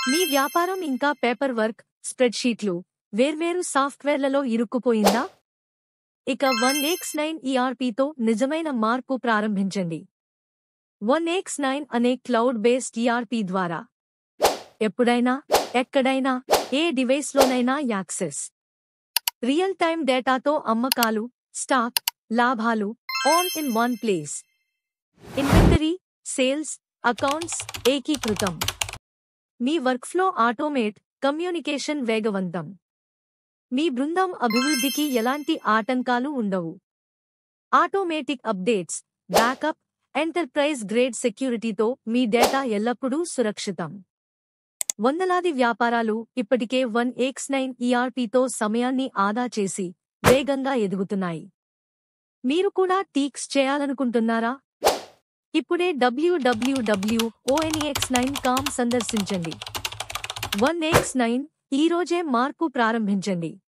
మీ వ్యాపారం ఇంకా paper work, స్ప్రెడ్షీట్లు, వేర్వేరు సాఫ్ట్వేర్లలో ఇరుక్కుపోయిందా? ఇక 1x9 ERPతో నిజమైన మార్పు ప్రారంభించండి. 1x9 అనే క్లౌడ్ బేస్డ్ ERP ద్వారా ఎప్పుడైనా, ఎక్కడైనా, ఏ డివైస్లోనైనా యాక్సెస్. రియల్ టైమ్ డేటాతో అమ్మకాలు, స్టాక్, లాభాలు, all in one place. Inventory, sales, accounts ఏకీకృతం. మీ వర్క్ఫ్లో ఆటోమేట్, కమ్యూనికేషన్ వేగవంతం. మీ బృందం అభివృద్ధికి ఎలాంటి ఆటంకాలు ఉండవు. Automatic updates, backup, enterprise grade సెక్యూరిటీతో మీ డేటా ఎల్లప్పుడూ సురక్షితం. వందలాది వ్యాపారాలు ఇప్పటికే 1x9 ERPతో సమయాన్ని ఆదా చేసి వేగంగా ఎదుగుతున్నాయి. మీరు కూడా టీక్స్ చేయాలనుకుంటున్నారా? ఇప్పుడే www.onx9.com సందర్శించండి. 1x9 ఈరోజే మార్పు ప్రారంభించండి.